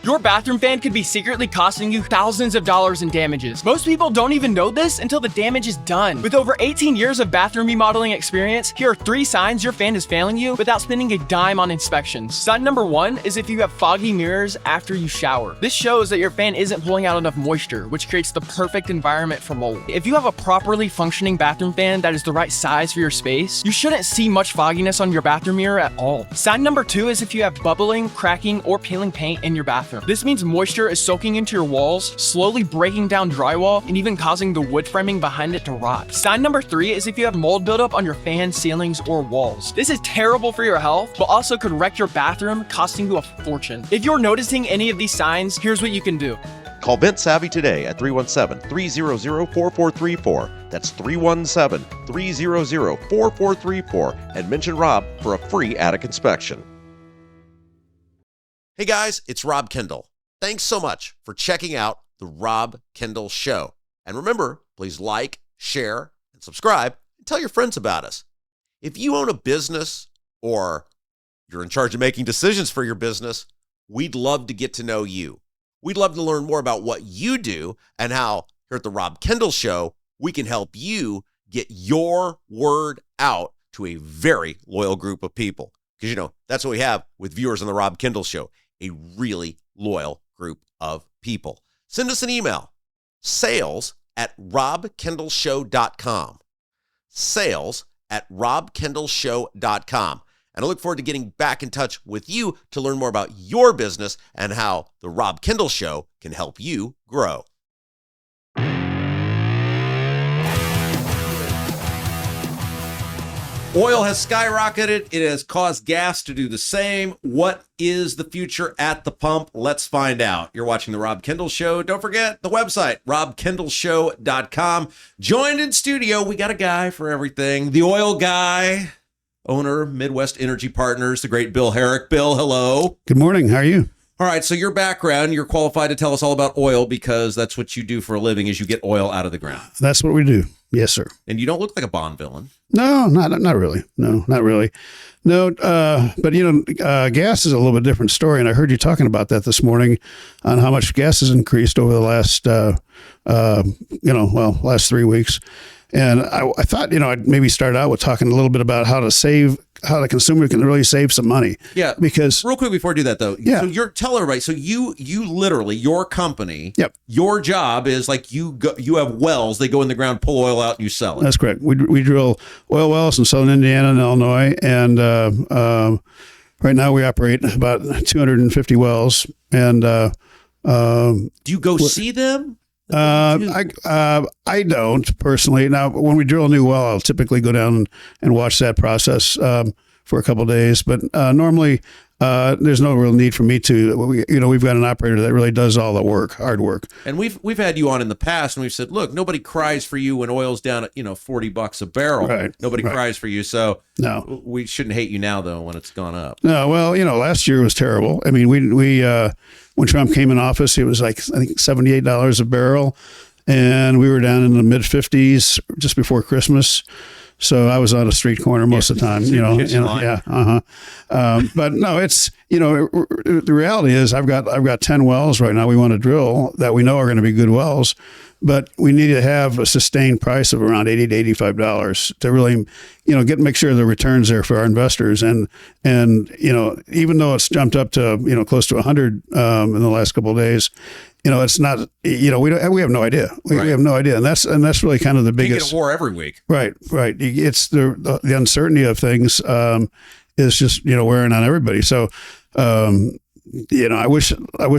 Your bathroom fan could be secretly costing you thousands of dollars in damages. Most people don't even know this until the damage is done. With over 18 years of bathroom remodeling experience, here are 3 signs your fan is failing you without spending a dime on inspections. Sign number 1 is if you have foggy mirrors after you shower. This shows that your fan isn't pulling out enough moisture, which creates the perfect environment for mold. If you have a properly functioning bathroom fan that is the right size for your space, you shouldn't see much fogginess on your bathroom mirror at all. Sign number 2 is if you have bubbling, cracking, or peeling paint in your bathroom. This means moisture is soaking into your walls, slowly breaking down drywall, and even causing the wood framing behind it to rot. Sign number 3 is if you have mold buildup on your fan, ceilings, or walls. This is terrible for your health, but also could wreck your bathroom, costing you a fortune. If you're noticing any of these signs, here's what you can do. Call Vent Savvy today at 317-300-4434. That's 317-300-4434 and mention Rob for a free attic inspection. Hey guys, it's Rob Kendall. Thanks so much for checking out the Rob Kendall Show. And remember, please like, share, and subscribe, and tell your friends about us. If you own a business or you're in charge of making decisions for your business, we'd love to get to know you. We'd love to learn more about what you do and how here at the Rob Kendall Show, we can help you get your word out to a very loyal group of people. Because, that's what we have with viewers on the Rob Kendall Show, a really loyal group of people. Send us an email, sales@robkendallshow.com, sales@robkendallshow.com. And I look forward to getting back in touch with you to learn more about your business and how the Rob Kendall Show can help you grow. Oil has skyrocketed. It has caused gas to do the same. What is the future at the pump? Let's find out. You're watching the Rob Kendall Show. Don't forget the website, robkendallshow.com. Joined in studio, we got a guy for everything. The oil guy, owner of Midwest Energy Partners, the great Bill Herrick. Bill, hello. Good morning. How are you? All right, so your background, you're qualified to tell us all about oil because that's what you do for a living is you get oil out of the ground. That's what we do. Yes, sir. And you don't look like a Bond villain. No, not really. No, not really. No, but gas is a little bit different story. And I heard you talking about that this morning on how much gas has increased over the last, last 3 weeks. And I thought, I'd maybe start out with talking a little bit about how the consumer can really save some money. Yeah. Because real quick before I do that though. Yeah. So tell everybody. So you literally, your company, Yep. Your job is like you have wells, they go in the ground, pull oil out and you sell it. That's correct. We drill oil wells in southern Indiana and Illinois. And right now we operate about 250 wells. And do you go see them? I don't personally. Now, when we drill a new well, I'll typically go down and watch that process for a couple of days. But normally, there's no real need for me to. We've got an operator that really does all the work, hard work. And we've had you on in the past, and we've said, look, nobody cries for you when oil's down at $40 a barrel. Right. Nobody cries for you. So no, we shouldn't hate you now though when it's gone up. No, well, last year was terrible. I mean, we when Trump came in office, it was like I think $78 a barrel, and we were down in the mid 50s just before Christmas. So I was on a street corner most of the time, yeah. But no, it's, the reality is I've got 10 wells right now we want to drill that we know are going to be good wells, but we need to have a sustained price of around $80 to $85 to really, make sure the returns there for our investors. And even though it's jumped up to, close to 100 in the last couple of days, it's not, we have no idea. We have no idea. And that's really kind of the biggest. You get a war every week. Right. It's the uncertainty of things is just, wearing on everybody. So, I wish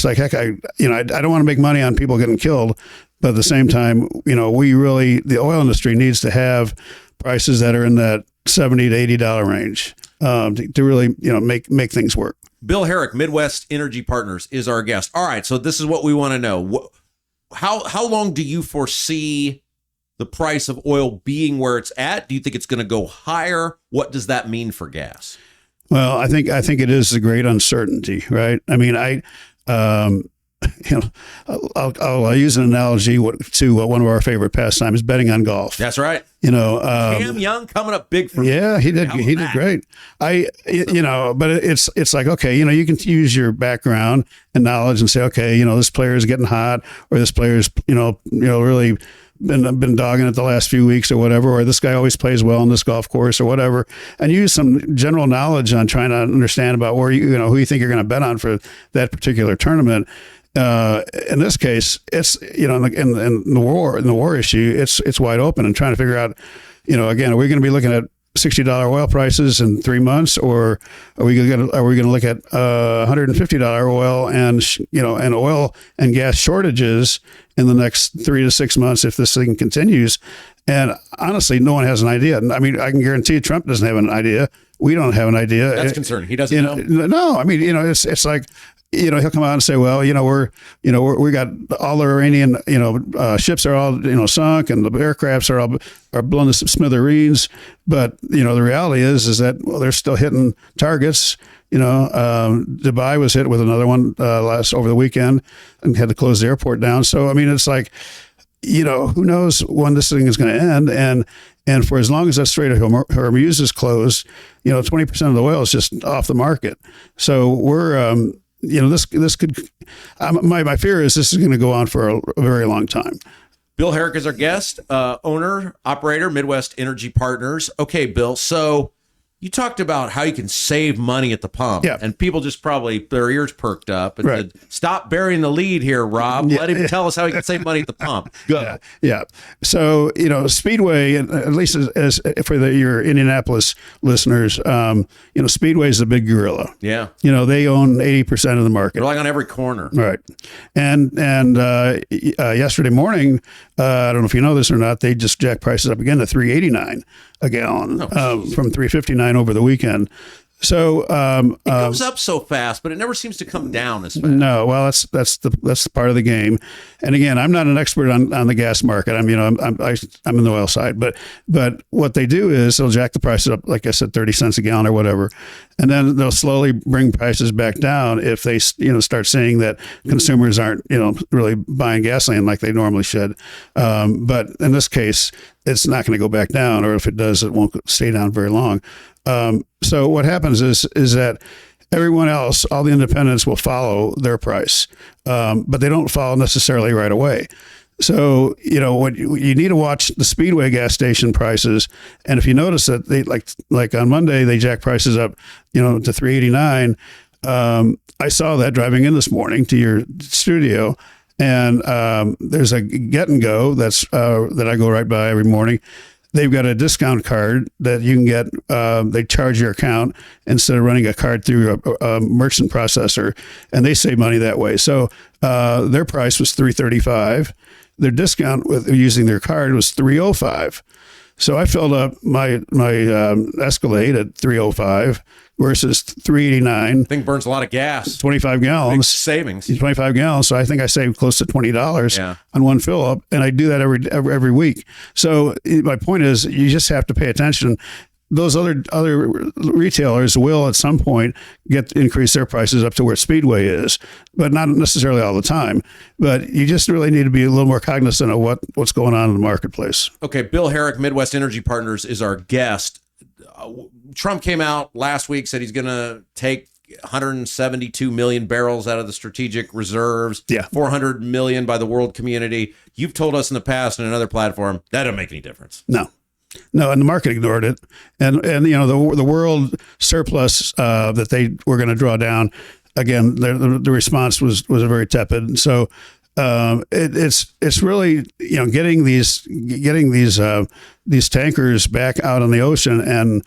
like heck, I don't want to make money on people getting killed, but at the same time, the oil industry needs to have prices that are in that $70 to $80 range to really, make things work. Bill Herrick, Midwest Energy Partners, is our guest. All right, so this is what we want to know. How long do you foresee the price of oil being where it's at? Do you think it's going to go higher? What does that mean for gas? Well, I think it is a great uncertainty, right? I mean, you know, I'll use an analogy to one of our favorite pastimes, betting on golf. That's right. You know, Cam Young coming up big for me. Yeah, he did. He did great. You know, but it's like, okay, you know, you can use your background and knowledge and say, okay, you know, this player is getting hot, or this player's, you know, really been dogging it the last few weeks or whatever, or this guy always plays well on this golf course or whatever, and use some general knowledge on trying to understand about where you know, who you think you're going to bet on for that particular tournament. In this case, it's, you know, in the war issue, it's wide open, and trying to figure out, you know, again, are we going to be looking at $60 oil prices in 3 months, or are we going to look at $150 oil and, you know, and oil and gas shortages in the next 3 to 6 months if this thing continues? And honestly, no one has an idea. I mean, I can guarantee you Trump doesn't have an idea. We don't have an idea. That's concerning. He doesn't know. No, I mean, you know, it's like, you know, he'll come out and say, well, you know, we got all the Iranian, you know, ships are all, you know, sunk, and the aircrafts are blown to smithereens. But, you know, the reality is that, well, they're still hitting targets. You know, Dubai was hit with another one over the weekend and had to close the airport down. So, I mean, it's like, you know, who knows when this thing is going to end. And for as long as that Strait of Hormuz is closed, you know, 20% of the oil is just off the market. So we're, you know, this could, my fear is this is going to go on for a very long time. Bill Herrick is our guest, owner, operator, Midwest Energy Partners. Okay, Bill, so you talked about how you can save money at the pump. Yeah. And people just probably, their ears perked up and right. said, stop burying the lead here, Rob. Yeah. Let him tell us how he can save money at the pump. Go. Yeah. So, you know, Speedway, at least as for your Indianapolis listeners, you know, Speedway is a big gorilla. Yeah. You know, they own 80% of the market. They're like on every corner. Right. And yesterday morning, I don't know if you know this or not, they just jacked prices up again to $3.89 a gallon from $3.59 over the weekend. So it goes up so fast, but it never seems to come down as fast. No, well, that's the part of the game. And again, I'm not an expert on the gas market. I'm in the oil side, but what they do is they'll jack the prices up, like I said, 30 cents a gallon or whatever, and then they'll slowly bring prices back down if they, you know, start seeing that consumers aren't, you know, really buying gasoline like they normally should. But in this case, it's not going to go back down, or if it does, it won't stay down very long. So what happens is that everyone else, all the independents, will follow their price, but they don't follow necessarily right away. So, you know, what you need to watch the Speedway gas station prices. And if you notice that they like on Monday, they jack prices up, you know, to $3.89. I saw that driving in this morning to your studio. And there's a Get and Go that I go right by every morning. They've got a discount card that you can get. They charge your account instead of running a card through a merchant processor, and they save money that way. So their price was $3.35. Their discount with using their card was $3.05. So I filled up my Escalade at $3.05 versus $3.89. Thing burns a lot of gas. 25 gallons. Big savings. 25 gallons. So I think I saved close to $20 on one fill up, and I do that every week. So my point is, you just have to pay attention. Those other retailers will at some point increase their prices up to where Speedway is, but not necessarily all the time. But you just really need to be a little more cognizant of what's going on in the marketplace. Okay, Bill Herrick, Midwest Energy Partners, is our guest. Trump came out last week, said he's going to take 172 million barrels out of the strategic reserves, 400 million by the world community. You've told us in the past in another platform that doesn't make any difference. No, and the market ignored it, and you know the world surplus that they were going to draw down. Again, the response was very tepid, and so it's really, you know, getting these tankers back out on the ocean and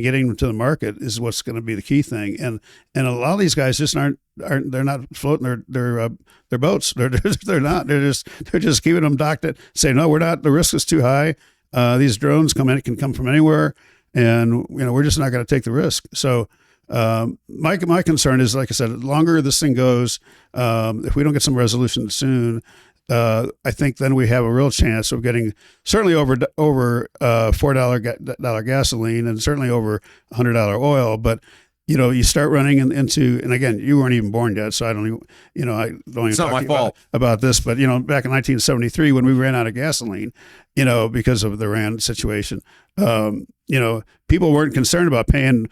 getting them to the market is what's going to be the key thing. And a lot of these guys just aren't they're not floating their boats. They're not. They're just keeping them docked at, say, no, we're not. The risk is too high. These drones can come from anywhere, and you know, we're just not going to take the risk. So my concern is, like I said, the longer this thing goes, if we don't get some resolution soon, I think then we have a real chance of getting certainly over $4 gasoline and certainly over $100 oil. But you start running into, and again, you weren't even born yet, so I don't even, I don't even It's not talk my fault. about this, but back in 1973 when we ran out of gasoline, because of the Iran situation, people weren't concerned about paying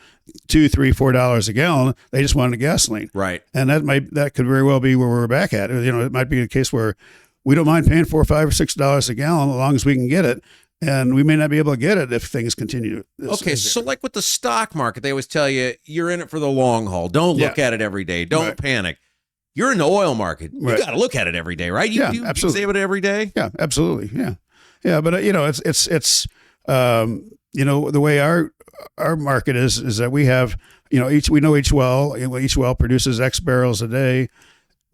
$2, $3, $4 a gallon. They just wanted gasoline, Right? and that could very well be where we're back at. It might be a case where we don't mind paying $4, $5, or $6 a gallon as long as we can get it. And we may not be able to get it if things continue. Okay, so like with the stock market, they always tell you you're in it for the long haul. Don't look at it every day. Don't panic. You're in the oil market. You got to look at it every day, right? You absolutely. examine it every day. Yeah, absolutely. Yeah. But it's the way our market is that we have each well produces X barrels a day.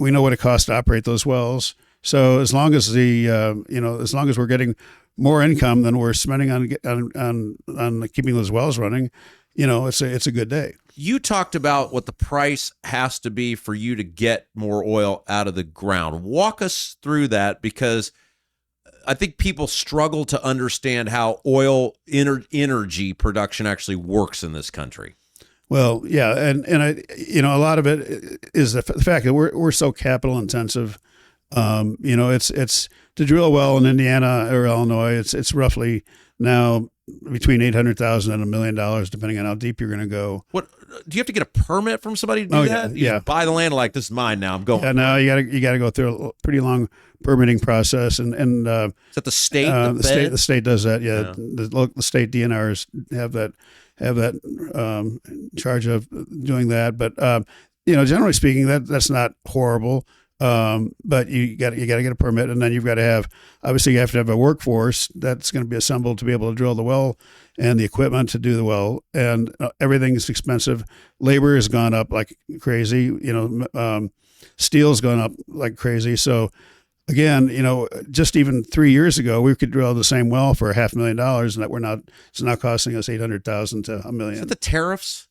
We know what it costs to operate those wells. So as long as as long as we're getting more income than we're spending on keeping those wells running, it's a good day. You talked about what the price has to be for you to get more oil out of the ground. Walk us through that, because I think people struggle to understand how oil energy production actually works in this country. Well, yeah, and a lot of it is the fact that we're so capital intensive. It's to drill a well in Indiana or Illinois. It's roughly now between $800,000 and $1 million, depending on how deep you're going to go. What do you have to get a permit from somebody to do that? You just buy the land like, this is mine now. I'm going. Yeah, no, you got to go through a pretty long permitting process, and is that the state? The state does that. Yeah, the state DNRs have that charge of doing that. But generally speaking, that's not horrible. But you got to get a permit, and then you've got to have a workforce that's going to be assembled to be able to drill the well, and the equipment to do the well, and everything is expensive. Labor has gone up like crazy. Steel's gone up like crazy. So again, just even 3 years ago, we could drill the same well for $500,000, and it's now costing us $800,000 to $1 million. Is that the tariffs?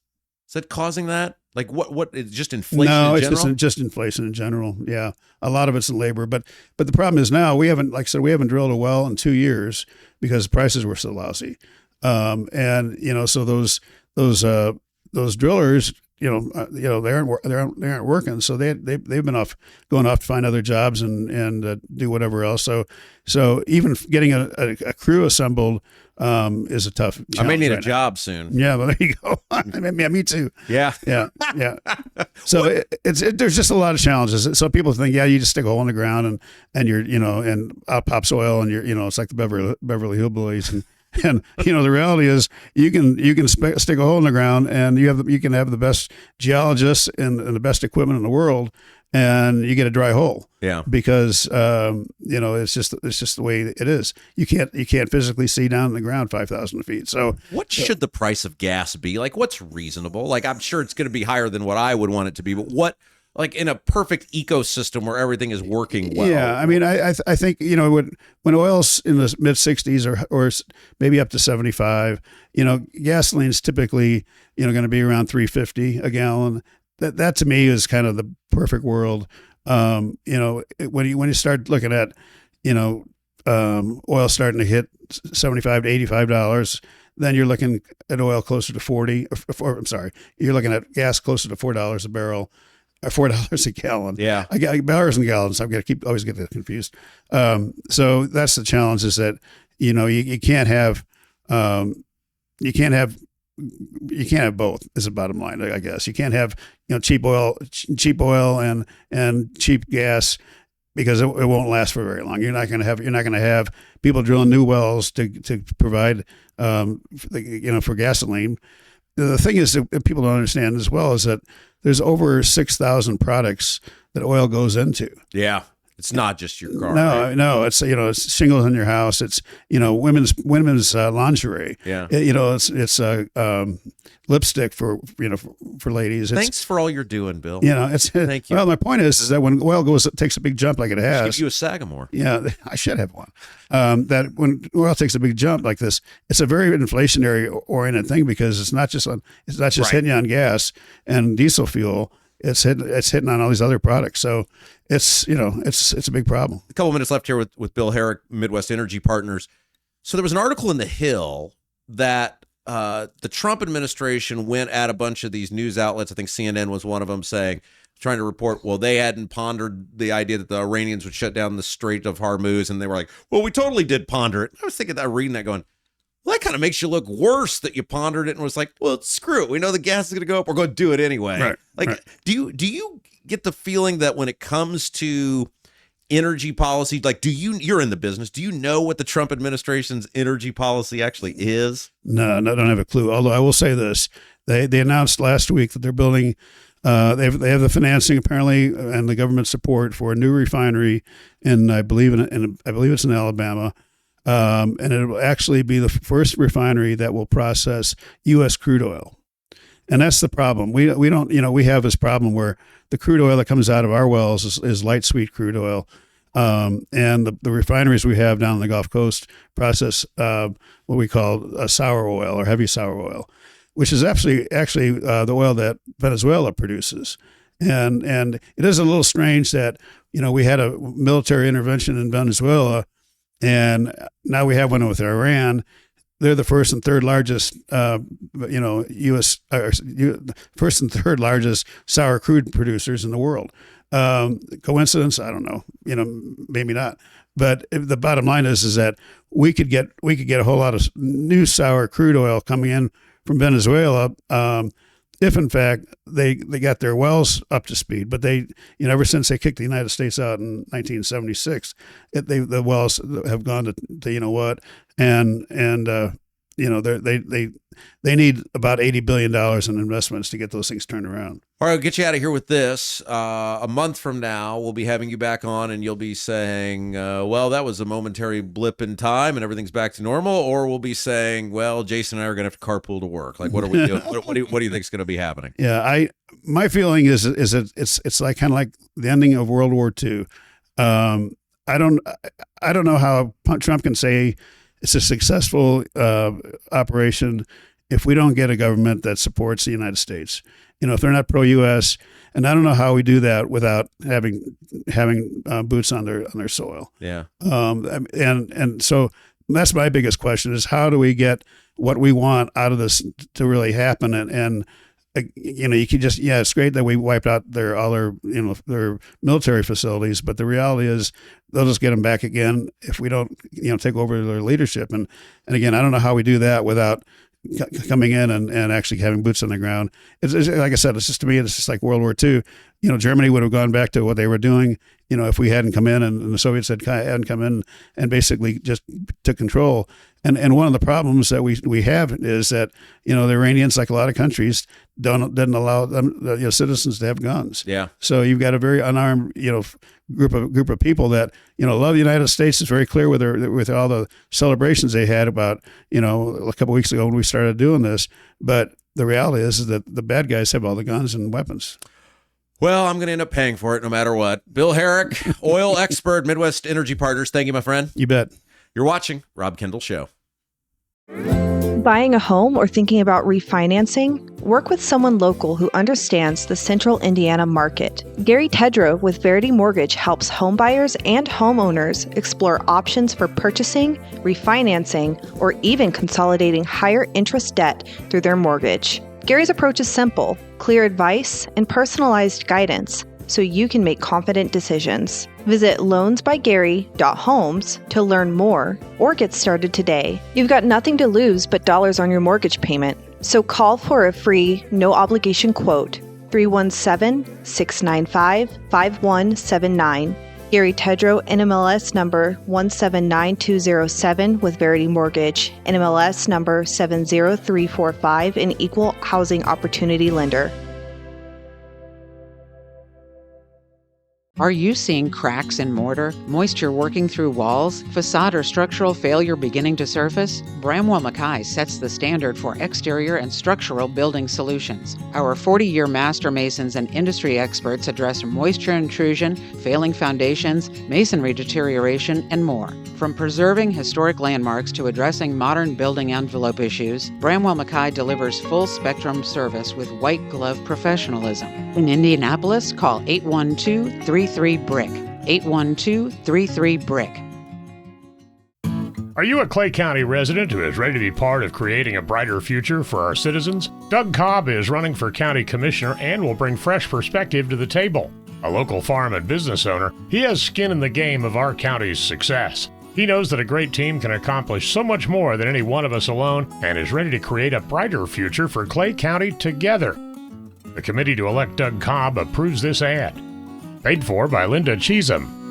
Is that causing that? Like what? It's just inflation. No, in it's general? just inflation in general. Yeah, a lot of it's in labor, but the problem is now we haven't drilled a well in 2 years because prices were so lousy, and so those drillers, they aren't working, so they've been going off to find other jobs and do whatever else. So even getting a crew assembled is a tough challenge. I may need right a job soon. Yeah, well, there you go. Me too. Yeah. So there's just a lot of challenges. So people think, you just stick a hole in the ground and you're, and out pops oil, and you're, it's like the Beverly Hillbillies, and the reality is you can stick a hole in the ground, and you can have the best geologists and the best equipment in the world, and you get a dry hole. Yeah. Because it's just the way it is. You can't physically see down in the ground 5,000 feet. So what should the price of gas be? Like, what's reasonable? Like, I'm sure it's going to be higher than what I would want it to be, but what, like in a perfect ecosystem where everything is working well? Yeah, I mean, I think when oil's in the mid 60s or maybe up to 75, gasoline's typically going to be around $3.50 a gallon. That to me is kind of the perfect world. When you start looking at oil starting to hit $75 to $85, then you're looking at oil closer to 40. You're looking at gas closer to $4 a barrel. $4 a gallon. Yeah. I got barrels and gallons. I'm going to always get that confused. So that's the challenge, is that, you can't have both, is the bottom line, I guess. You can't have, cheap oil and cheap gas, because it won't last for very long. You're not going to have people drilling new wells to provide, for gasoline. The thing is that people don't understand as well is that there's over 6,000 products that oil goes into. Yeah. It's not just your car. No, it's it's shingles on your house. It's women's lingerie. Yeah. It's lipstick for ladies. Thanks for all you're doing, Bill. Thank you. Well, my point is that when oil takes a big jump like it has, give you a Sagamore. Yeah, I should have one. That when oil takes a big jump like this, it's a very inflationary oriented thing, because it's not just hitting you on gas and diesel fuel. It's hitting on all these other products. So it's a big problem. A couple minutes left here with Bill Herrick, Midwest Energy Partners. So there was an article in The Hill that the Trump administration went at a bunch of these news outlets. I think CNN was one of them, trying to report, well, they hadn't pondered the idea that the Iranians would shut down the Strait of Hormuz. And they were like, well, we totally did ponder it. I was thinking that, reading that going, well, that kind of makes you look worse that you pondered it and was like, well, screw it. We know the gas is going to go up. We're going to do it anyway. Right. Do you get the feeling that when it comes to energy policy, like, you're in the business, do you know what the Trump administration's energy policy actually is? No, I don't have a clue. Although I will say this, they announced last week that they're building, they have the financing apparently and the government support for a new refinery in, I believe it's in Alabama. And it will actually be the first refinery that will process U.S. crude oil. And that's the problem. We don't, we have this problem where the crude oil that comes out of our wells is light sweet crude oil. And the refineries we have down on the Gulf Coast process what we call sour oil or heavy sour oil, which is actually the oil that Venezuela produces. And it is a little strange that, we had a military intervention in Venezuela, and now we have one with Iran. They're the first and third largest, U.S. First and third largest sour crude producers in the world. Coincidence? I don't know. Maybe not. But the bottom line is that we could get a whole lot of new sour crude oil coming in from Venezuela if in fact they got their wells up to speed. But they, ever since they kicked the United States out in 1976, the wells have gone to they need about $80 billion in investments to get those things turned around. All right, I'll get you out of here with this. A month from now, we'll be having you back on, and you'll be saying, well, that was a momentary blip in time, and everything's back to normal. Or we'll be saying, well, Jason and I are going to have to carpool to work. Like, what are we doing? what do you think is going to be happening? Yeah, my feeling is that it's like kind of like the ending of World War II. I don't know how Trump can say it's a successful operation if we don't get a government that supports the United States. If they're not pro-U.S., and I don't know how we do that without having boots on their soil. Yeah. And so that's my biggest question is how do we get what we want out of this to really happen? And you can just, it's great that we wiped out all their military facilities, but the reality is they'll just get them back again if we don't, take over their leadership. And again, I don't know how we do that without coming in and actually having boots on the ground. It's like I said, to me, it's just like World War II. Germany would have gone back to what they were doing, if we hadn't come in and the Soviets hadn't come in and basically just took control. And one of the problems that we have is that, the Iranians, like a lot of countries, didn't allow them, citizens to have guns. Yeah. So you've got a very unarmed, group of people that, love the United States. Is very clear with all the celebrations they had about, a couple of weeks ago when we started doing this. But the reality is that the bad guys have all the guns and weapons. Well, I'm going to end up paying for it no matter what. Bill Herrick, oil expert, Midwest Energy Partners. Thank you, my friend. You bet. You're watching Rob Kendall Show. Buying a home or thinking about refinancing? Work with someone local who understands the Central Indiana market. Gary Tedrow with Verity Mortgage helps homebuyers and homeowners explore options for purchasing, refinancing, or even consolidating higher interest debt through their mortgage. Gary's approach is simple, clear advice, and personalized guidance so you can make confident decisions. Visit loansbygary.homes to learn more or get started today. You've got nothing to lose but dollars on your mortgage payment. So call for a free, no-obligation quote, 317-695-5179. Gary Tedrow, NMLS number 179207 with Verity Mortgage, NMLS number 70345, an equal housing opportunity lender. Are you seeing cracks in mortar, moisture working through walls, facade or structural failure beginning to surface? Bramwell Mackay sets the standard for exterior and structural building solutions. Our 40-year master masons and industry experts address moisture intrusion, failing foundations, masonry deterioration, and more. From preserving historic landmarks to addressing modern building envelope issues, Bramwell Mackay delivers full-spectrum service with white-glove professionalism. In Indianapolis, call 812-33-BRICK. 812-33-BRICK. Are you a Clay County resident who is ready to be part of creating a brighter future for our citizens? Doug Cobb is running for county commissioner and will bring fresh perspective to the table. A local farm and business owner, he has skin in the game of our county's success. He knows that a great team can accomplish so much more than any one of us alone and is ready to create a brighter future for Clay County together. The committee to elect Doug Cobb approves this ad. Paid for by Linda Cheatham.